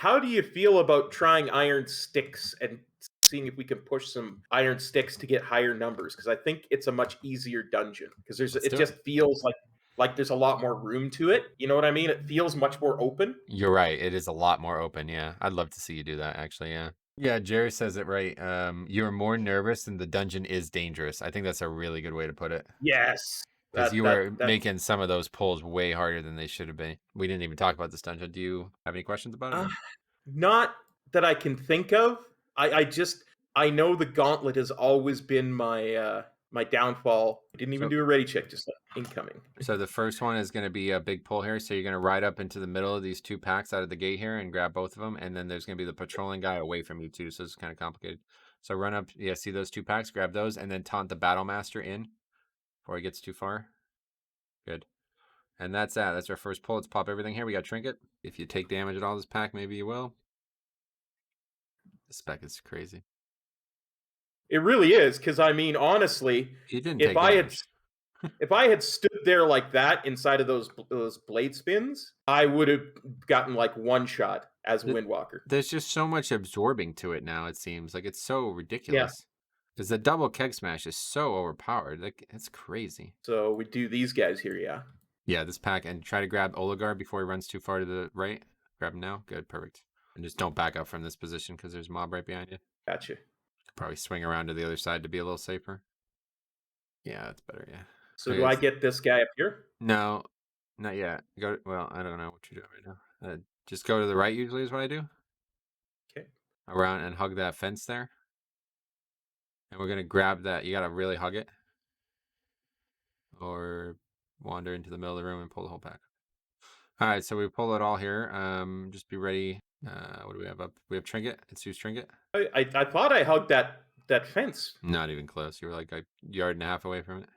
how do you feel about trying iron sticks and seeing if we can push some iron sticks to get higher numbers? Because I think it's a much easier dungeon. Because Let's it do it. just feels like there's a lot more room to it. You know what I mean? It feels much more open. You're right. It is a lot more open. Yeah. I'd love to see you do that, actually. Yeah. Yeah. Jerry says it right. You're more nervous and the dungeon is dangerous. I think that's a really good way to put it. Yes, Because you that were that. making some of those pulls way harder than they should have been. We didn't even talk about this dungeon. Do you have any questions about it? Uh, Or? Not that I can think of. I just I know the gauntlet has always been my downfall. I didn't even So do a ready check, just like incoming. So the first one is going to be a big pull here. So you're going to ride up into the middle of these two packs out of the gate here and grab both of them. And then there's going to be the patrolling guy away from you too. So it's kind of complicated. So run up. Yeah, see those two packs? Grab those and then taunt the battle master in before he gets too far. Good. And that's that. That's our first pull. Let's pop everything here. We got trinket. If you take damage at all this pack, maybe you will. The spec is crazy. It really is, because I mean, honestly, He didn't if take I had damage. if I had stood there like that inside of those blade spins, I would have gotten like one shot as a Windwalker. There's just so much absorbing to it now, it seems. Like, it's so Yeah. ridiculous. Because the double keg smash is so overpowered. Like, it's crazy. So we do these guys here, yeah. Yeah, this pack. And try to grab Oligar before he runs too far to the right. Grab him now. Good, perfect. And just don't back up from this position because there's mob right behind you. Gotcha. Probably swing around to the other side to be a little safer. Yeah, that's better, yeah. So do Okay, I get this guy up here? no, not yet. Well, I don't know what you're doing right now. Just go to the right usually is what I do. Okay. Around and hug that fence there. And we're going to grab that. You got to really hug it. Or wander into the middle of the room and pull the whole pack. All right, so we pull it all here. Just be ready. What do we have up? We have trinket. It's who's trinket? I thought I hugged that fence. Not even close. You were like a yard and a half away from it.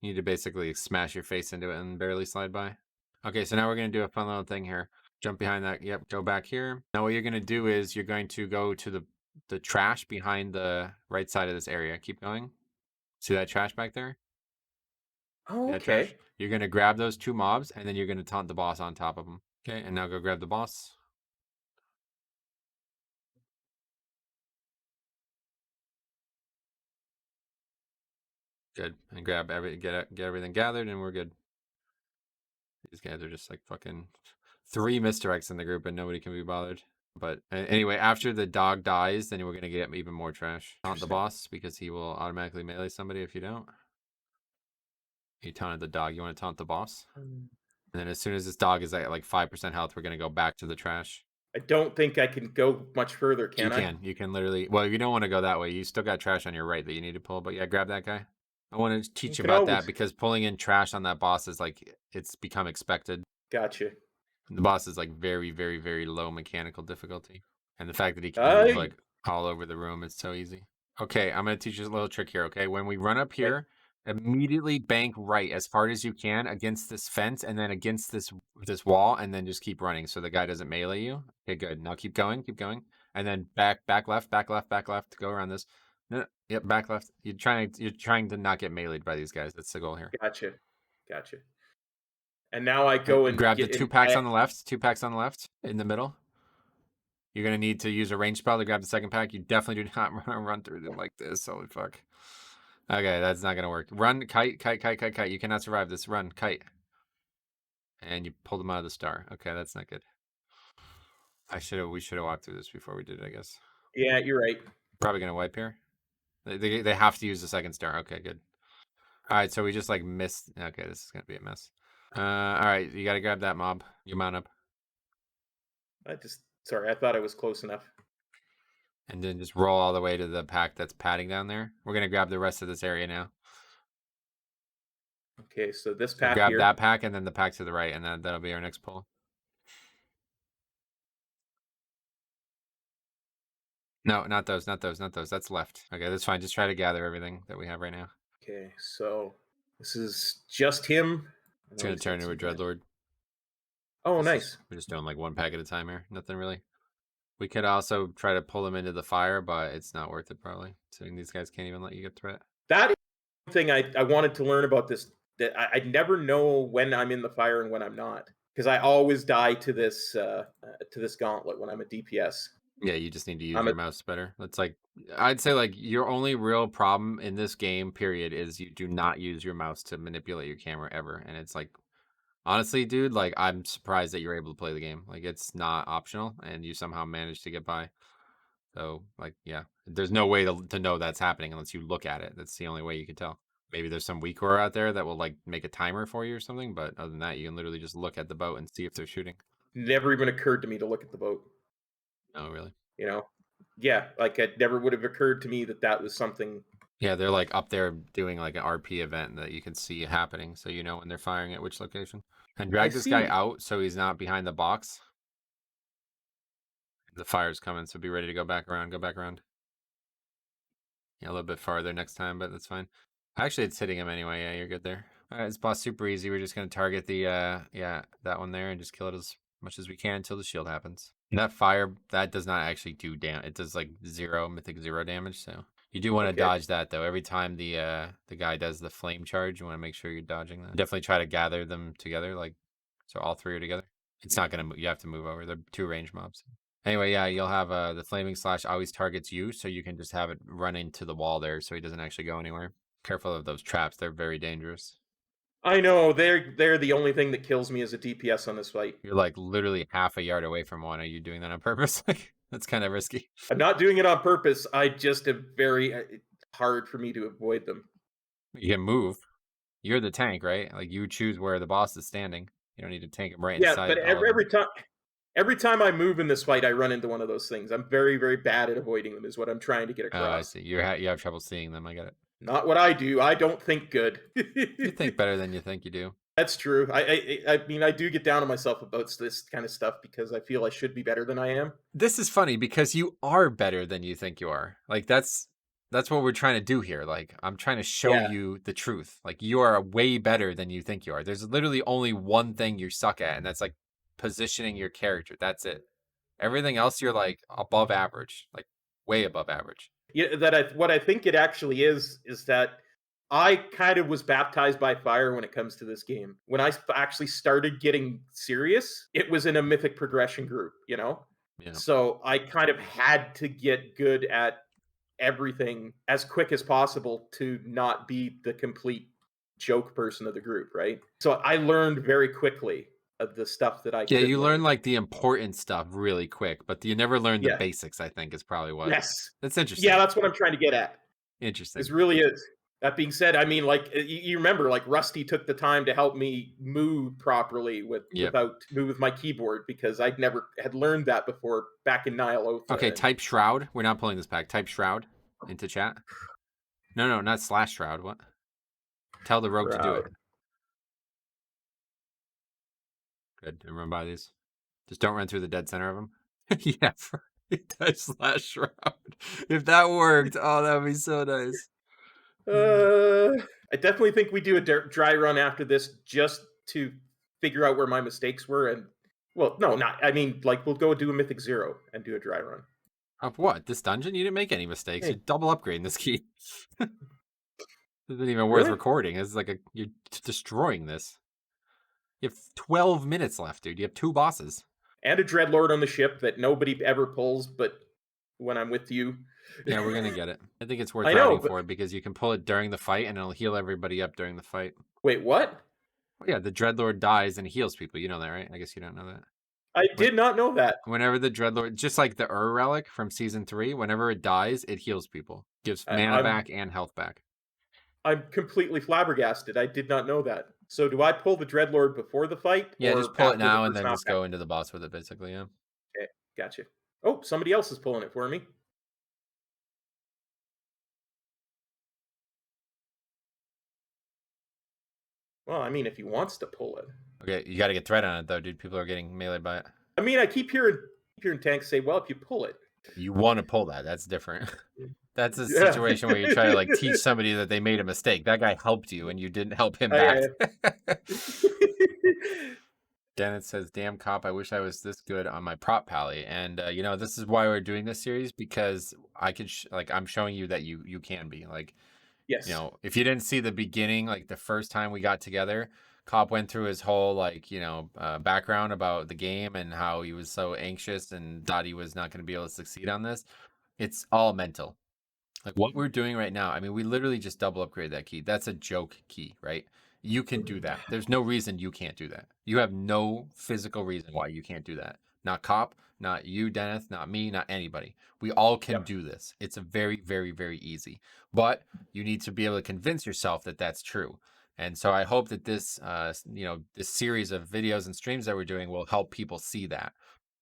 You need to basically smash your face into it and barely slide by. Okay, so now we're going to do a fun little thing here. Jump behind that. Yep, go back here. Now what you're going to do is you're going to go to the trash behind the right side of this area. Keep going. See that trash back there? Oh, That trash. okay. You're going to grab those two mobs, and then you're going to taunt the boss on top of them. Okay, and now go grab the boss. Good. And get everything gathered, and we're good. These guys are just like fucking 3 misdirects in the group, and nobody can be bothered. But anyway, after the dog dies, then we're going to get even more trash. Taunt the boss, because he will automatically melee somebody if you don't. You taunted the dog. You want to taunt the boss? And then as soon as this dog is at like 5% health, we're going to go back to the trash. I don't think I can go much further, can I? You can literally. Well, you don't want to go that way. You still got trash on your right that you need to pull. But yeah, grab that guy. I want to You teach you can about that always. because pulling in trash on that boss is like, it's become expected. Gotcha. The boss is like very, very, very low mechanical difficulty. And the fact that he can move I like all over the room is so easy. Okay, I'm going to teach you a little trick here, okay? When we run up okay. here, immediately bank right as hard as you can against this fence and then against this wall, and then just keep running so the guy doesn't melee you. Okay, good. Now keep going. And then back left, back left, go around this. No, yep, back left. You're trying to not get meleeed by these guys. That's the goal here. Gotcha. And now I And go and grab the get two in. packs on the left in the middle. You're going to need to use a range spell to grab the second pack. You definitely do not run through them like this. Holy fuck. Okay, that's not going to work. Run, kite. You cannot survive this. Run, kite. And you pulled them out of the star. Okay, that's not good. We should have walked through this before we did it, I guess. Yeah, you're right. Probably going to wipe here. They have to use the second star. Okay, good. All right, so we just like missed. Okay, this is going to be a mess. All right, you got to grab that mob. You mount up. Sorry, I thought I was close enough. And then just roll all the way to the pack that's padding down there. We're going to grab the rest of this area now. Okay, so this So pack grab here. that pack and then the pack to the right, and that'll be our next pull. No, not those. That's left. Okay, that's fine. Just try to gather everything that we have right now. Okay, so this is just him. It's going to turn into a Dreadlord. Oh, nice. We're just doing like one pack at a time here. Nothing really. We could also try to pull them into the fire, but it's not worth it probably. So these guys can't even let you get through it. That is one thing I wanted to learn about this. That I never know when I'm in the fire and when I'm not. because I always die to this gauntlet when I'm a DPS. Yeah, you just need to use I'm a your mouse better. That's like I'd say like your only real problem in this game, period, is you do not use your mouse to manipulate your camera ever. And it's like honestly, dude, like I'm surprised that you're able to play the game. Like it's not optional and you somehow managed to get by. So like yeah, there's no way to know that's happening unless you look at it. That's the only way you can tell. Maybe there's some weaker out there that will like make a timer for you or something, but other than that, you can literally just look at the boat and see if they're shooting. Never even occurred to me to look at the boat. Oh, really? You know, yeah, like it never would have occurred to me that that was something. Yeah, they're like up there doing like an RP event that you can see happening, so you know when they're firing at which location. And I drag this guy see. out so he's not behind the box. The fire's coming, so be ready to go back around. Go back around. Yeah, a little bit farther next time, but that's fine. Actually, it's hitting him anyway. Yeah, you're good there. All right, this boss super easy. We're just gonna target the yeah, that one there and just kill it as much as we can until the shield happens. And that fire that does not actually do damage. It does like mythic 0 damage. So you do want to Okay. dodge that though. Every time the guy does the flame charge, you want to make sure you're dodging that. Definitely try to gather them together, like so all three are together. It's not gonna. You have to move over. They're two range mobs. Anyway, yeah, you'll have the flaming slash always targets you, so you can just have it run into the wall there, so he doesn't actually go anywhere. Careful of those traps; they're very dangerous. I know they're the only thing that kills me as a DPS on this fight. You're like literally half a yard away from one. Are you doing that on purpose? Like that's kind of risky. I'm not doing it on purpose. I just am very it's hard for me to avoid them. You can move. You're the tank, right? Like you choose where the boss is standing. You don't need to tank him right Yeah, but inside all of them. every time I move in this fight, I run into one of those things. I'm very very bad at avoiding them. Is what I'm trying to get Oh, I across. see. You have trouble seeing them. I get it. Not what I do. I don't think good. You think better than you think you do. That's true. I mean, I do get down on myself about this kind of stuff because I feel I should be better than I am. This is funny because you are better than you think you are. Like that's what we're trying to do here. Like I'm trying to show Yeah. you the truth. Like you are way better than you think you are. There's literally only one thing you suck at, and that's like positioning your character. That's it. Everything else you're like above average, like way above average. Yeah, what I think it actually is that I kind of was baptized by fire when it comes to this game. When I actually started getting serious, it was in a mythic progression group, you know? Yeah. So I kind of had to get good at everything as quick as possible to not be the complete joke person of the group, right? So I learned very quickly of the stuff that I Yeah, could you learn learn. like the important stuff really quick, but you never learn the Yeah. basics, I think is probably what. Yes. That's Yeah, interesting. that's what I'm trying to get at. This Interesting. really is. That being said, I mean, like you remember, like Rusty took the time to help me move properly Yep. move with my keyboard because I'd never had learned that before back in Okay, Nyalotha. And type shroud. We're not pulling this back. Type shroud into chat. No, not slash shroud. What? Tell the rogue to do it. Shroud. Good. And run by these. Just don't run through the dead center of them. Yeah, type slash shroud. If that worked, oh, that would be so nice. I definitely think we do a dry run after this just to figure out where my mistakes were. And well, no, not. I mean, like we'll go do a Mythic 0 and do a dry run. Of what? This dungeon? You didn't make any mistakes. Hey, You're double upgrading this key. This isn't even worth really? recording. It's like you're destroying this. You have 12 minutes left, dude. You have two bosses. And a Dreadlord on the ship that nobody ever pulls, but when I'm with you. Yeah, we're gonna get it. I think it's worth I know, routing but for because you can pull it during the fight and it'll heal everybody up during the fight. wait, what? Oh, yeah, the Dreadlord dies and heals people. You know that, right? I guess you don't know that. I When, did not know that. whenever the Dreadlord, just like the Relic from season 3, whenever it dies, it heals people, gives I, mana I'm back and health back. I'm completely flabbergasted. I did not know that. So do I pull the Dreadlord before the fight Yeah, or just pull it after the now and first then just knockback? go into the boss with it, basically. Yeah. Okay, gotcha. Oh, somebody else is pulling it for me. Well, I mean, if he wants to pull it. Okay, you got to get threat on it though, dude. People are getting meleeed by it. I mean, I keep hearing tanks say, "Well, if you pull it." You want to pull that. That's different. That's a Yeah. situation where you try to like teach somebody that they made a mistake. That guy helped you and you didn't help him back. I, Dennett says, "Damn cop, I wish I was this good on my prop pally." And you know, this is why we're doing this series because I could like I'm showing you that you can be like, you yes. know, if you didn't see the beginning, like the first time we got together, Cop went through his whole like background about the game and how he was so anxious and thought he was not going to be able to succeed on this. It's all mental. Like what we're doing right now, I mean, we literally just double upgrade that key. That's a joke key, right? You can do that. There's no reason you can't do that. You have no physical reason why you can't do that. Not Cop, not you, Dennis, not me, not anybody. We all can Yep. do this. It's a very, very, very easy. But you need to be able to convince yourself that that's true. And so I hope that this, this series of videos and streams that we're doing will help people see that.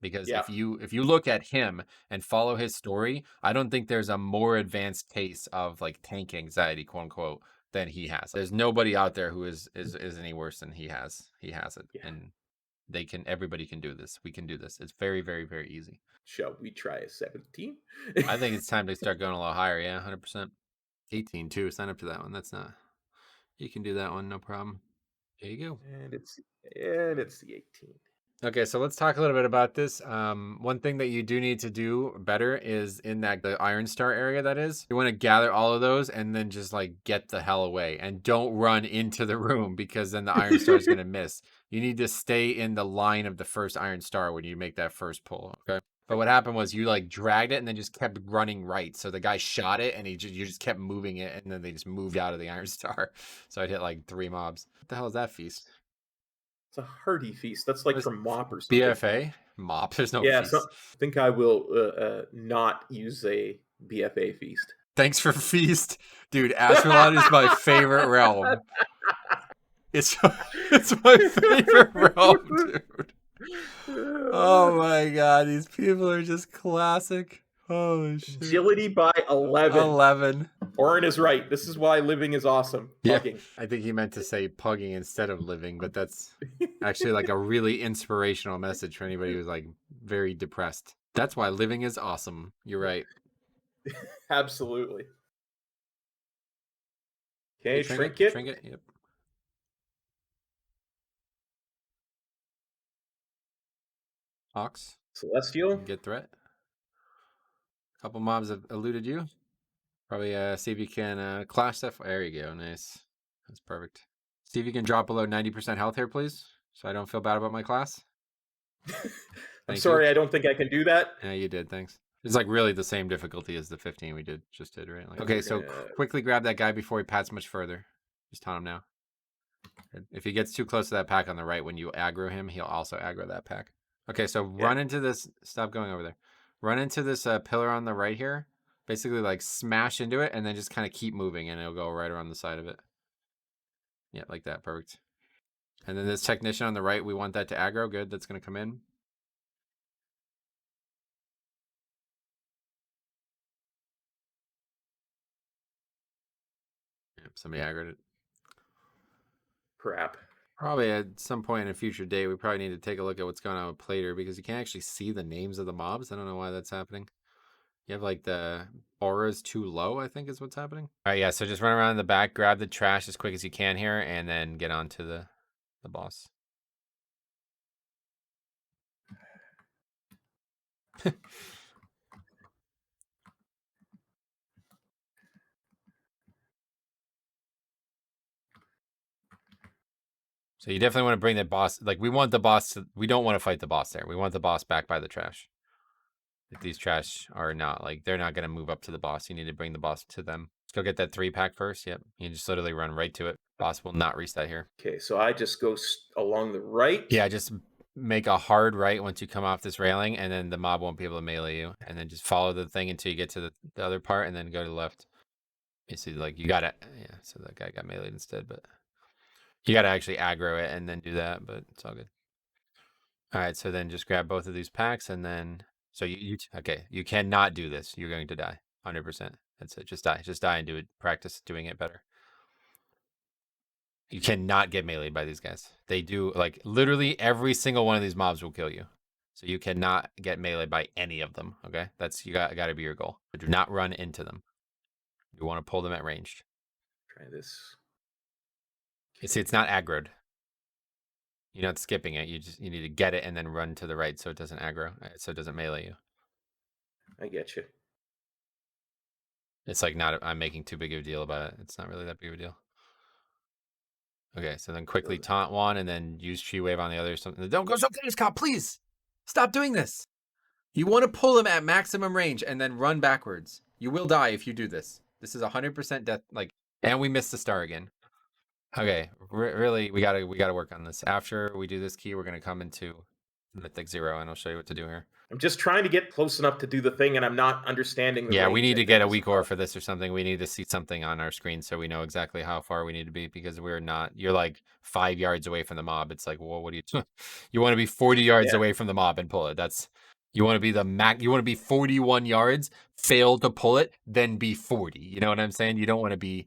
Because Yeah. if you look at him and follow his story, I don't think there's a more advanced case of like tank anxiety, quote unquote, than he has. There's nobody out there who is any worse than he has. He has it, Yeah. and everybody can do this. We can do this. It's very, very, very easy. Shall we try a 17? I think it's time to start going a little higher. Yeah, 100%. 18 too. Sign up to that one. That's not. You can do that one, no problem. There you go. And it's the 18. Okay, so let's talk a little bit about this. One thing that you do need to do better is in the Iron Star area, that is. You want to gather all of those and then just like get the hell away and don't run into the room because then the Iron Star is going to miss. You need to stay in the line of the first Iron Star when you make that first pull, okay? But what happened was you like dragged it and then just kept running right. So the guy shot it and you just kept moving it and then they just moved out of the Iron Star. So I'd hit like 3 mobs. What the hell is that feast? It's a hearty feast. That's like from Mop or something. BFA? Mop. There's no feast. So I think I will not use a BFA feast. Thanks for feast. Dude, Astronaut is my favorite realm. It's my favorite realm, dude. Oh my god, these people are just classic. Holy shit. Agility by 11. 11. Orin is right. This is why living is awesome. Pugging. Yeah, I think he meant to say pugging instead of living, but that's actually like a really inspirational message for anybody who's like very depressed. That's why living is awesome. You're right. Absolutely. Okay, Trinket. Yep. Ox. Celestial. Get threat. Couple mobs have eluded you. Probably see if you can clash that. There you go. Nice. That's perfect. See if you can drop below 90% health here, please. So I don't feel bad about my class. I'm sorry, I don't think I can do that. Yeah, you did. Thanks. It's like really the same difficulty as the 15 we just did, right? Like, okay, so quickly grab that guy before he pats much further. Just taunt him now. If he gets too close to that pack on the right, when you aggro him, he'll also aggro that pack. Okay, so run into this. Stop going over there. Run into this pillar on the right here. Basically, like smash into it, and then just kind of keep moving, and it'll go right around the side of it. Yeah, like that. Perfect. And then this technician on the right, we want that to aggro. Good, that's going to come in. Yep, somebody aggroed it. Crap. Probably at some point in a future date, we probably need to take a look at what's going on with Plater, because you can't actually see the names of the mobs. I don't know why that's happening. You have like the auras too low, I think is what's happening. All right, yeah, so just run around in the back, grab the trash as quick as you can here, and then get on to the boss. So you definitely want to bring the boss, like we want the boss to, we don't want to fight the boss there. We want the boss back by the trash. If these trash are not, like, they're not going to move up to the boss. You need to bring the boss to them. Let's go get that 3-pack first. Yep. You just literally run right to it. Boss will not reset here. Okay, so I just go along the right. Yeah, just make a hard right once you come off this railing, and then the mob won't be able to melee you. And then just follow the thing until you get to the other part, and then go to the left. You see, like, you got to, yeah, so that guy got meleeed instead, but you got to actually aggro it and then do that, but it's all good. All right, so then just grab both of these packs, and then, so okay, you cannot do this. You're going to die, 100%. That's it, just die and do it. Practice doing it better. You cannot get meleeed by these guys. They do, like, literally every single one of these mobs will kill you. So you cannot get meleeed by any of them, okay? That's, you got to be your goal. But do not run into them. You want to pull them at ranged. Try this. You see, it's not aggroed. You're not skipping it. You need to get it and then run to the right so it doesn't aggro, so it doesn't melee you. I get you. It's like not, I'm making too big of a deal about it. It's not really that big of a deal. Okay, so then quickly taunt one and then use Chi Wave on the other or something. Don't go so close, Cop, please! Stop doing this! You want to pull him at maximum range and then run backwards. You will die if you do this. This is 100% death, like, and we missed the star again. Okay, really, we gotta work on this. After we do this key, we're gonna come into Mythic 0, and I'll show you what to do here. I'm just trying to get close enough to do the thing, and I'm not understanding the Yeah, range. we need I to get a think, is the weak ore problem. for this or something. We need to see something on our screen so we know exactly how far we need to be, because we're not. You're like 5 yards away from the mob. It's like, well, what do you do? You want to be 40 yards Yeah. away from the mob and pull it. That's you want to be the max. You want to be 41 yards, fail to pull it, then be 40. You know what I'm saying? You don't want to be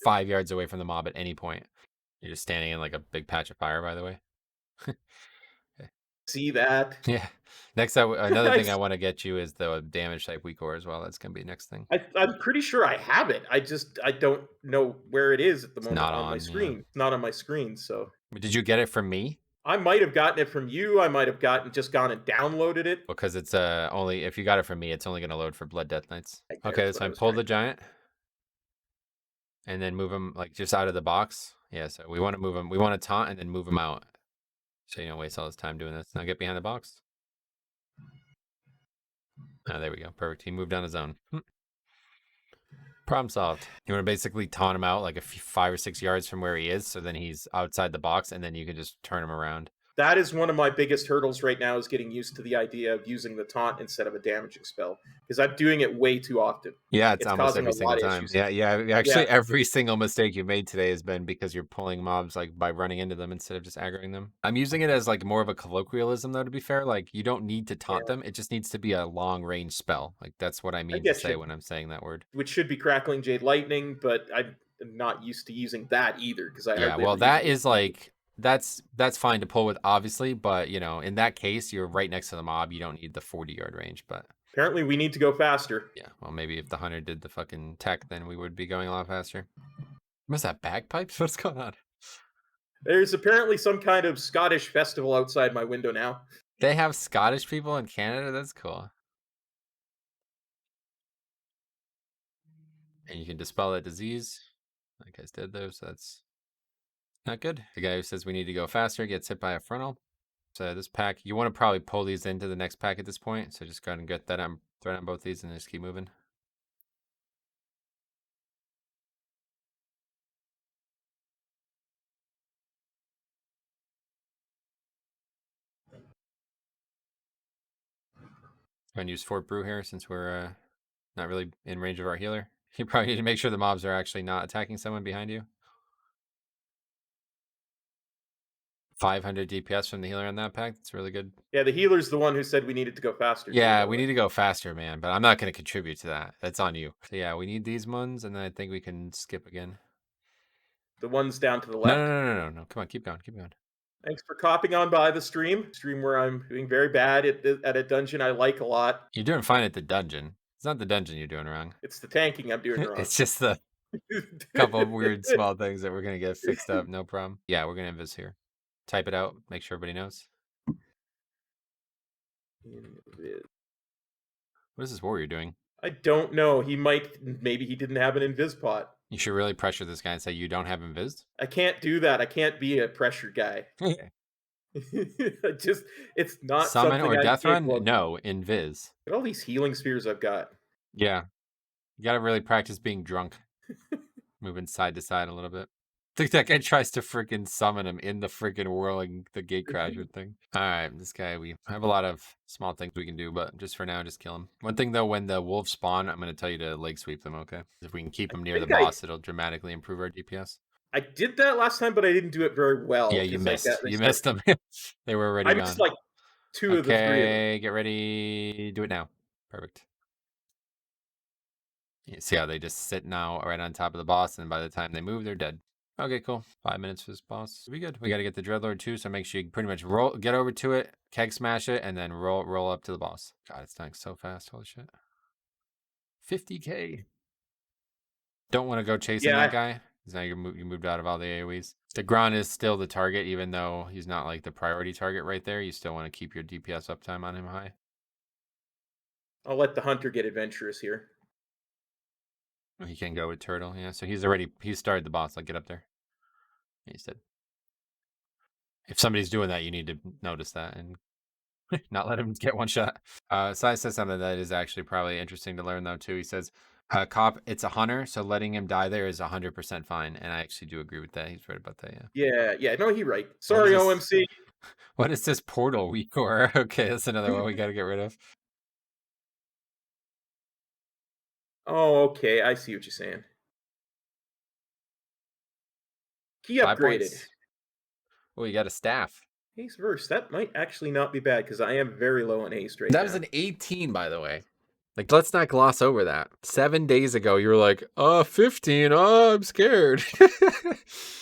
5 yards away from the mob at any point. You're just standing in like a big patch of fire, by the way. See that? Yeah. Next up, another I, thing I want to get you is the damage type weak ore as well. That's gonna be next thing. I'm pretty sure I have it. I don't know where it is at the It's moment not on my on. Yeah. screen. It's not on my screen, so Did you get it from me? I might have gotten it from you. I might have just gone and downloaded it. Because it's only if you got it from me, it's only gonna load for Blood Death Knights. Okay, That's this what I time was pull trying the to do. giant, and then move him like just out of the box. Yeah, so we want to move him. We want to taunt and then move him out, so you don't waste all this time doing this. Now get behind the box. Ah, there we go. Perfect. He moved on his own. Problem solved. You want to basically taunt him out like 5 or 6 yards from where he is, so then he's outside the box, and then you can just turn him around. That is one of my biggest hurdles right now, is getting used to the idea of using the taunt instead of a damaging spell, because I'm doing it way too often. Yeah, it's almost Causing every a single lot of time. issues. Yeah. Actually, Yeah, every single mistake you made today has been because you're pulling mobs like by running into them instead of just aggroing them. I'm using it as like more of a colloquialism, though. To be fair, like you don't need to taunt yeah, them; it just needs to be a long range spell. Like that's what I I mean to get say you. when I'm saying that word. Which should be Crackling Jade Lightning, but I'm not used to using that either, because I Yeah, hardly well, ever use that it with is Lightning. like that's fine to pull with, obviously, but you know, in that case, you're right next to the mob. You don't need the 40-yard range, but. Apparently, we need to go faster. Yeah, well, maybe if the hunter did the fucking tech, then we would be going a lot faster. What's that, bagpipes? What's going on? There's apparently some kind of Scottish festival outside my window now. They have Scottish people in Canada? That's cool. And you can dispel that disease. That guy's dead, though, so that's not good. The guy who says we need to go faster gets hit by a frontal. So this pack, you want to probably pull these into the next pack at this point. So just go ahead and get that on, throw it on both these and just keep moving. Go and use Fort Brew here since we're not really in range of our healer. You probably need to make sure the mobs are actually not attacking someone behind you. 500 DPS from the healer on that pack. That's really good. Yeah, the healer's the one who said we needed to go faster. Yeah, too, we need to go faster, man. But I'm not going to contribute to that. That's on you. So yeah, we need these ones, and then I think we can skip again. The ones down to the No, left. no. Come on, keep going, keep going. Thanks for copping on by the stream where I'm doing very bad at a dungeon I like a lot. You're doing fine at the dungeon. It's not the dungeon you're doing wrong. It's the tanking I'm doing wrong. It's just the couple of weird small things that we're going to get fixed up. No problem. Yeah, we're going to invis here. Type it out. Make sure everybody knows. What is this warrior doing? I don't know. Maybe he didn't have an invis pot. You should really pressure this guy and say you don't have invis. I can't do that. I can't be a pressure guy. It's not Summon something or I'm death run? capable of. No, invis. Look at all these healing spheres I've got. Yeah. You gotta really practice being drunk. Moving side to side a little bit. I think that guy tries to freaking summon him in the freaking whirling the gate crasher thing. Alright, this guy, we have a lot of small things we can do, but just for now, just kill him. One thing though, when the wolves spawn, I'm gonna tell you to leg sweep them, okay? If we can keep them near the think I- boss, it'll dramatically improve our DPS. I did that last time, but I didn't do it very well. Yeah, you 'cause missed. they You start- missed them. They were already I gone. missed like 2 of the 3 of them. Okay, get ready. Do it now. Perfect. You see how they just sit now right on top of the boss, and by the time they move, they're dead. Okay, cool. 5 minutes for this boss. Be good. We got to get the Dreadlord too, so make sure you pretty much get over to it, keg smash it, and then roll up to the boss. God, it's dying so fast. Holy shit. 50k. Don't want to go chasing that guy. Because now you moved out of all the AoEs. The Gron is still the target, even though he's not like the priority target right there. You still want to keep your DPS uptime on him high. I'll let the hunter get adventurous here. He can go with turtle, yeah. So he started the boss. Like, get up there. He's dead. If somebody's doing that, you need to notice that and not let him get one shot. Sai says something that is actually probably interesting to learn, though, too. He says, Cop, it's a hunter, so letting him die there is 100% fine. And I actually do agree with that. He's right about that, yeah. Yeah, no, he right. What is Sorry, this? OMC. What is this portal we core? Okay, that's another one we got to get rid of. Oh, okay, I see what you're saying. Key 5 upgraded. points. Oh, you got a staff. Haste verse. That might actually not be bad because I am very low on haste right That now. was an 18, by the way. Like, let's not gloss over that. 7 days ago, you were like, 15. Oh, I'm scared.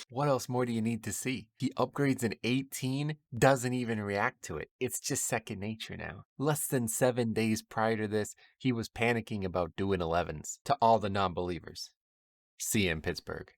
What else more do you need to see? He upgrades an 18, doesn't even react to it. It's just second nature now. Less than 7 days prior to this, he was panicking about doing 11s to all the non-believers. See you in Pittsburgh.